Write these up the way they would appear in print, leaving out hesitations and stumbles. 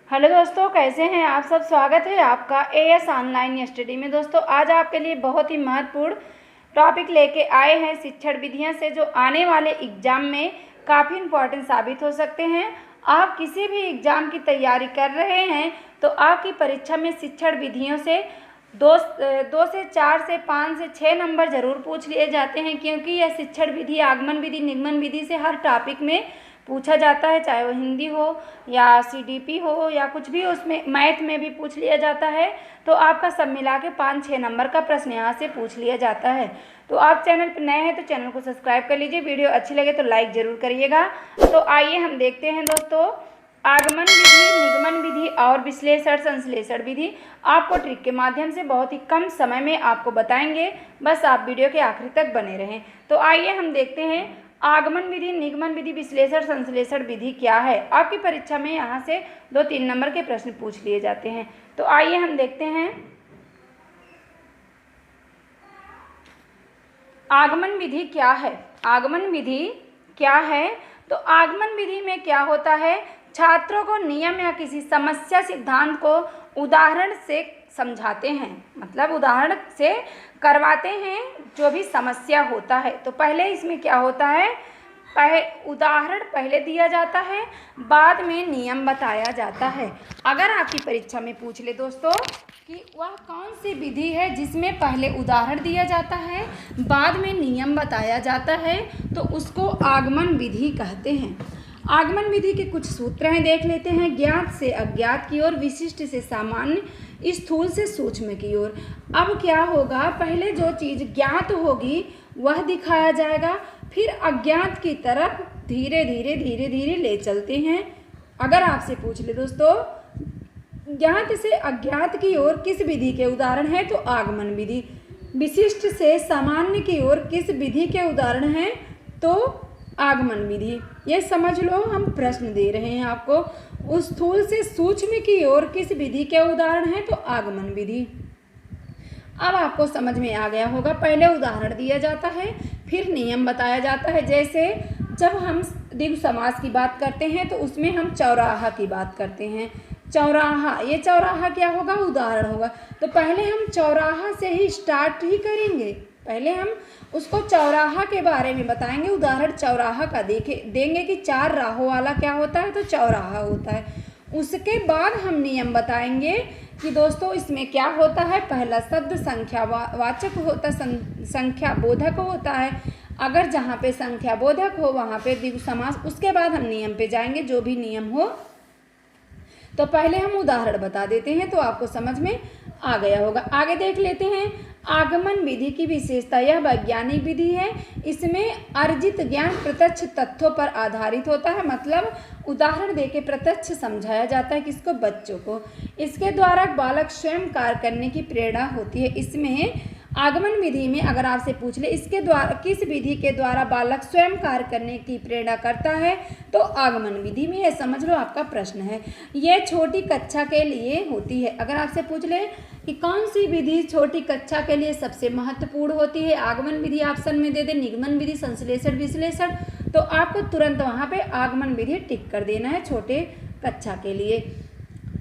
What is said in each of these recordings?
Hello दोस्तों, कैसे हैं आप सब। स्वागत है आपका एएस ऑनलाइन स्टडी में। दोस्तों आज आपके लिए बहुत ही महत्वपूर्ण टॉपिक लेके आए हैं शिक्षण विधियां से, जो आने वाले एग्जाम में काफ़ी इम्पोर्टेंट साबित हो सकते हैं। आप किसी भी एग्ज़ाम की तैयारी कर रहे हैं तो आपकी परीक्षा में शिक्षण विधियों से दो से 4 से 5 से 6 नंबर ज़रूर पूछ लिए जाते हैं, क्योंकि यह शिक्षण विधि, आगमन विधि, निगमन विधि से हर टॉपिक में पूछा जाता है, चाहे वो हिंदी हो या सीडीपी हो या कुछ भी, उसमें मैथ में भी पूछ लिया जाता है। तो आपका सब मिला के 5-6 नंबर का प्रश्न यहाँ से पूछ लिया जाता है। तो आप चैनल पर नए हैं तो चैनल को सब्सक्राइब कर लीजिए, वीडियो अच्छी लगे तो लाइक ज़रूर करिएगा। तो आइए हम देखते हैं दोस्तों, आगमन विधि, निगमन विधि और विश्लेषण संश्लेषण विधि आपको ट्रिक के माध्यम से बहुत ही कम समय में आपको बताएंगे। बस आप वीडियो के आखिर तक बने रहें। तो आइए हम देखते हैं आगमन विधि, निगमन विधि, विश्लेषण संश्लेषण विधि क्या है। आपकी परीक्षा में यहाँ से 2-3 नंबर के प्रश्न पूछ लिए जाते हैं। तो आइए हम देखते हैं आगमन विधि क्या है। आगमन विधि क्या है? तो आगमन विधि में क्या होता है, छात्रों को नियम या किसी समस्या सिद्धांत को उदाहरण से समझाते हैं, मतलब उदाहरण से करवाते हैं जो भी समस्या होता है। तो पहले इसमें क्या होता है, उदाहरण पहले दिया जाता है, बाद में नियम बताया जाता है। अगर आपकी परीक्षा में पूछ ले दोस्तों कि वह कौन सी विधि है जिसमें पहले उदाहरण दिया जाता है, बाद में नियम बताया जाता है, तो उसको आगमन विधि कहते हैं। आगमन विधि के कुछ सूत्र हैं, देख लेते हैं। ज्ञात से अज्ञात की ओर, विशिष्ट से सामान्य, स्थूल से सूक्ष्म की ओर। अब क्या होगा, पहले जो चीज़ ज्ञात होगी वह दिखाया जाएगा, फिर अज्ञात की तरफ धीरे धीरे ले चलते हैं। अगर आपसे पूछ ले दोस्तों ज्ञात से अज्ञात की ओर किस विधि के उदाहरण है, तो आगमन विधि। विशिष्ट से सामान्य की ओर किस विधि के उदाहरण हैं, तो आगमन विधि। ये समझ लो, हम प्रश्न दे रहे हैं आपको। स्थूल से सूक्ष्म की ओर किस विधि के उदाहरण हैं, तो आगमन विधि। अब आपको समझ में आ गया होगा, पहले उदाहरण दिया जाता है, फिर नियम बताया जाता है। जैसे जब हम द्विगु समास की बात करते हैं तो उसमें हम चौराहा की बात करते हैं। चौराहा, ये चौराहा क्या होगा, उदाहरण होगा। तो पहले हम चौराहा से ही स्टार्ट ही करेंगे, पहले हम उसको चौराहा के बारे में बताएंगे, उदाहरण चौराहा का देंगे कि 4 राहों वाला क्या होता है, तो चौराहा होता है। उसके बाद हम नियम बताएंगे कि दोस्तों इसमें क्या होता है। पहला शब्द संख्यावाचक होता, संख्या बोधक होता है। अगर जहाँ पे संख्या बोधक हो वहाँ पे द्विगु समास। उसके बाद हम नियम पे जाएंगे, जो भी नियम हो। तो पहले हम उदाहरण बता देते हैं तो आपको समझ में आ गया होगा। आगे देख लेते हैं आगमन विधि की विशेषता। यह वैज्ञानिक विधि है, इसमें अर्जित ज्ञान प्रत्यक्ष तथ्यों पर आधारित होता है, मतलब उदाहरण देके प्रत्यक्ष समझाया जाता है किसको, बच्चों को। इसके द्वारा बालक स्वयं कार्य करने की प्रेरणा होती है। इसमें आगमन विधि में अगर आपसे पूछ ले इसके द्वारा किस विधि के द्वारा बालक स्वयं कार्य करने की प्रेरणा करता है, तो आगमन विधि में। यह समझ लो आपका प्रश्न है। यह छोटी कक्षा के लिए होती है। अगर आपसे पूछ ले कि कौन सी विधि छोटी कक्षा के लिए सबसे महत्वपूर्ण होती है, आगमन विधि ऑप्शन में दे दे, निगमन विधि, संश्लेषण, विश्लेषण, तो आपको तुरंत वहाँ पे आगमन विधि टिक कर देना है छोटे कक्षा के लिए।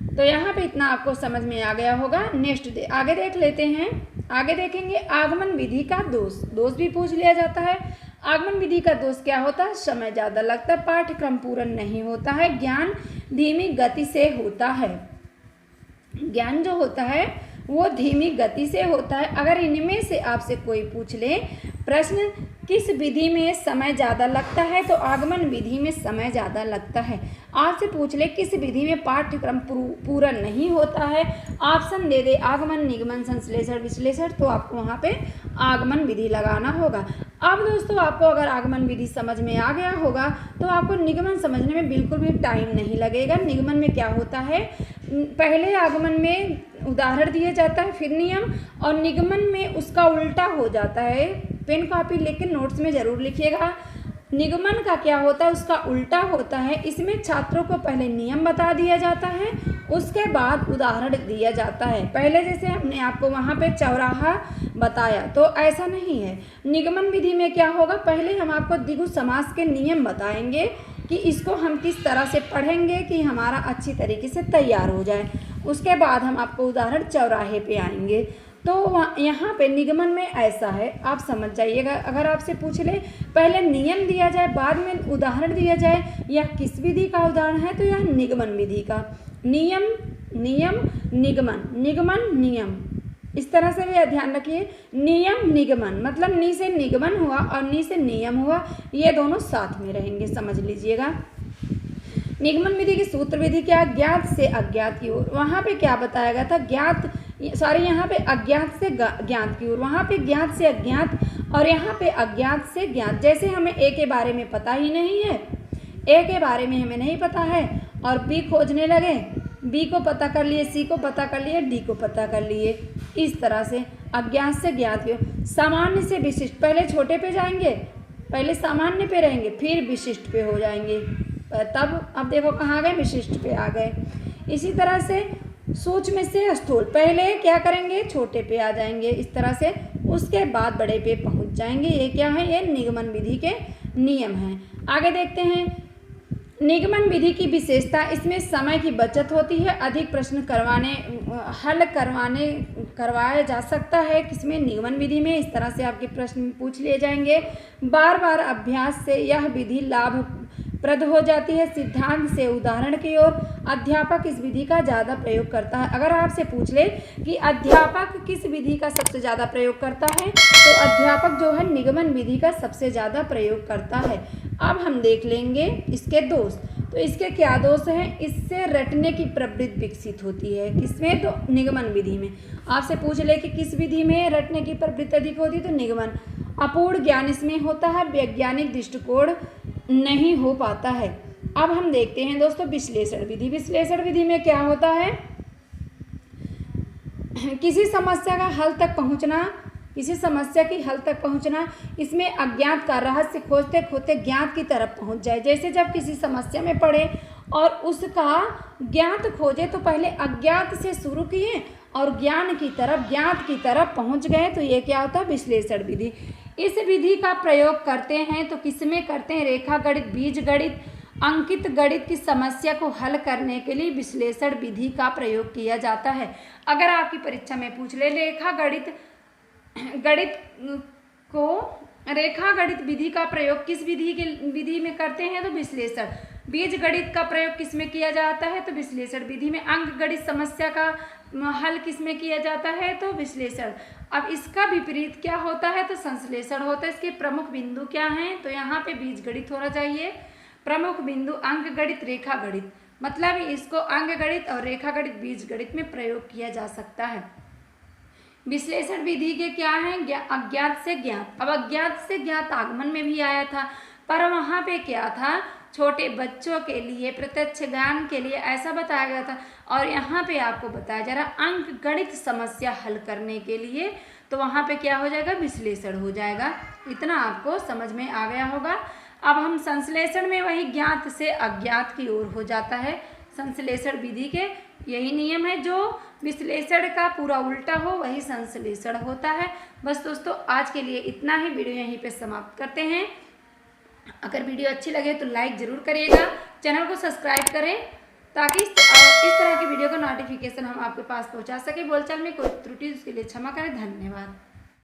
तो यहाँ पे इतना आपको समझ में आ गया होगा। नेक्स्ट आगे देख लेते हैं। आगे देखेंगे आगमन विधि का दोष भी पूछ लिया जाता है। आगमन विधि का दोष क्या होता है, समय ज़्यादा लगता है, पाठ्यक्रम पूर्ण नहीं होता है, ज्ञान धीमी गति से होता है। ज्ञान जो होता है वो धीमी गति से होता है। अगर इनमें से आपसे कोई पूछ ले प्रश्न किस विधि में समय ज़्यादा लगता है, तो आगमन विधि में समय ज़्यादा लगता है। आपसे पूछ ले किस विधि में पाठ्यक्रम पूरा नहीं होता है, ऑप्शन दे दे आगमन, निगमन, संश्लेषण, विश्लेषण, तो आपको वहाँ पे आगमन विधि लगाना होगा। अब दोस्तों आपको अगर आगमन विधि समझ में आ गया होगा तो आपको निगमन समझने में बिल्कुल भी टाइम नहीं लगेगा। निगमन में क्या होता है, पहले आगमन में उदाहरण दिया जाता है, फिर नियम, और निगमन में उसका उल्टा हो जाता है। पेन कॉपी लेकिन नोट्स में ज़रूर लिखिएगा। निगमन का क्या होता है, उसका उल्टा होता है। इसमें छात्रों को पहले नियम बता दिया जाता है, उसके बाद उदाहरण दिया जाता है। पहले जैसे हमने आपको वहाँ पे चौराहा बताया, तो ऐसा नहीं है। निगमन विधि में क्या होगा, पहले हम आपको द्विगु समास के नियम बताएंगे, कि इसको हम किस तरह से पढ़ेंगे कि हमारा अच्छी तरीके से तैयार हो जाए। उसके बाद हम आपको उदाहरण चौराहे पे आएंगे। तो यहाँ पे निगमन में ऐसा है, आप समझ जाइएगा। अगर आपसे पूछ ले पहले नियम दिया जाए बाद में उदाहरण दिया जाए, यह किस विधि का उदाहरण है, तो यह निगमन विधि का। नियम नियम निगमन, निगमन नियम, इस तरह से भी ध्यान रखिए। नियम निगमन मतलब नी से निगमन हुआ और नी से नियम हुआ, ये दोनों साथ में रहेंगे, समझ लीजिएगा। निगमन विधि की सूत्र विधि क्या, ज्ञात से अज्ञात की ओर। वहाँ पे क्या बताया गया था, यहाँ पे अज्ञात से ज्ञात की ओर, वहाँ पे ज्ञात से अज्ञात और यहाँ पे अज्ञात से ज्ञात। जैसे हमें ए के बारे में पता ही नहीं है, ए के बारे में हमें नहीं पता है और बी खोजने लगे, बी को पता कर लिए, सी को पता कर लिए, डी को पता कर लिए, इस तरह से अज्ञात से ज्ञात की। सामान्य से विशिष्ट, पहले छोटे पे जाएंगे, पहले सामान्य पे रहेंगे, फिर विशिष्ट पे हो जाएंगे, तब अब देखो कहाँ गए, विशिष्ट पे आ गए। इसी तरह से सूक्ष्म से स्थूल, पहले क्या करेंगे, छोटे पे आ जाएंगे, इस तरह से उसके बाद बड़े पे पहुंच जाएंगे। ये क्या है, ये निगमन विधि के नियम हैं। आगे देखते हैं निगमन विधि की विशेषता, इसमें समय की बचत होती है, अधिक प्रश्न करवाया जा सकता है किसमें, निगमन विधि में। इस तरह से आपके प्रश्न पूछ लिए जाएंगे। बार बार अभ्यास से यह विधि लाभप्रद हो जाती है, सिद्धांत से उदाहरण की ओर। अध्यापक इस विधि का ज़्यादा प्रयोग करता है। अगर आपसे पूछ ले कि अध्यापक किस विधि का सबसे ज़्यादा प्रयोग करता है, तो अध्यापक जो है निगमन विधि का सबसे ज़्यादा प्रयोग करता है। अब हम देख लेंगे इसके दोष। तो इसके क्या दोष हैं, इससे रटने की प्रवृत्ति विकसित होती है, किसमें, तो निगमन विधि में। आपसे पूछ ले कि किस विधि में रटने की प्रवृत्ति अधिक होती है, तो निगमन। अपूर्ण ज्ञान इसमें होता है, वैज्ञानिक दृष्टिकोण नहीं हो पाता है। अब हम देखते हैं दोस्तों विश्लेषण विधि। विश्लेषण विधि में क्या होता है, किसी समस्या का हल तक पहुंचना, किसी समस्या की हल तक पहुंचना, इसमें अज्ञात का रहस्य खोजते खोजते ज्ञात की तरफ पहुंच जाए। जैसे जब किसी समस्या में पड़े और उसका ज्ञात खोजे, तो पहले अज्ञात से शुरू किए और ज्ञात की तरफ पहुंच गए, तो ये क्या होता है, विश्लेषण विधि। इस विधि का प्रयोग करते हैं तो किसमें करते हैं, रेखा गणित, बीज गणित, अंकित गणित की समस्या को हल करने के लिए विश्लेषण विधि का प्रयोग किया जाता है। अगर आपकी परीक्षा में पूछ ले रेखा गणित विधि का प्रयोग किस विधि में करते हैं, तो विश्लेषण। बीज गणित का प्रयोग किस में किया जाता है, तो विश्लेषण विधि में। अंक गणित समस्या का हल किस में किया जाता है, तो विश्लेषण। अब इसका विपरीत क्या होता है, तो संश्लेषण होता है। इसके प्रमुख बिंदु क्या हैं, तो यहाँ पे बीज गणित होना चाहिए, प्रमुख बिंदु अंक गणित, रेखा गणित, मतलब इसको अंक गणित और रेखा गणित, बीज गणित में प्रयोग किया जा सकता है। विश्लेषण विधि के क्या हैं, अज्ञात से ज्ञात। अब अज्ञात से ज्ञात आगमन में भी आया था, पर वहाँ पे क्या था, छोटे बच्चों के लिए, प्रत्यक्ष ज्ञान के लिए ऐसा बताया गया था। और यहाँ पे आपको बताया जा रहा अंक गणित समस्या हल करने के लिए, तो वहाँ पे क्या हो जाएगा, विश्लेषण हो जाएगा। इतना आपको समझ में आ गया होगा। अब हम संश्लेषण में वही ज्ञात से अज्ञात की ओर हो जाता है। संश्लेषण विधि के यही नियम है, जो विश्लेषण का पूरा उल्टा हो वही संश्लेषण होता है। बस दोस्तों आज के लिए इतना ही, वीडियो यहीं पे समाप्त करते हैं। अगर वीडियो अच्छी लगे तो लाइक ज़रूर करिएगा, चैनल को सब्सक्राइब करें ताकि इस तरह की वीडियो का नोटिफिकेशन हम आपके पास पहुंचा सके। बोलचाल में कोई त्रुटि उसके लिए क्षमा करें। धन्यवाद।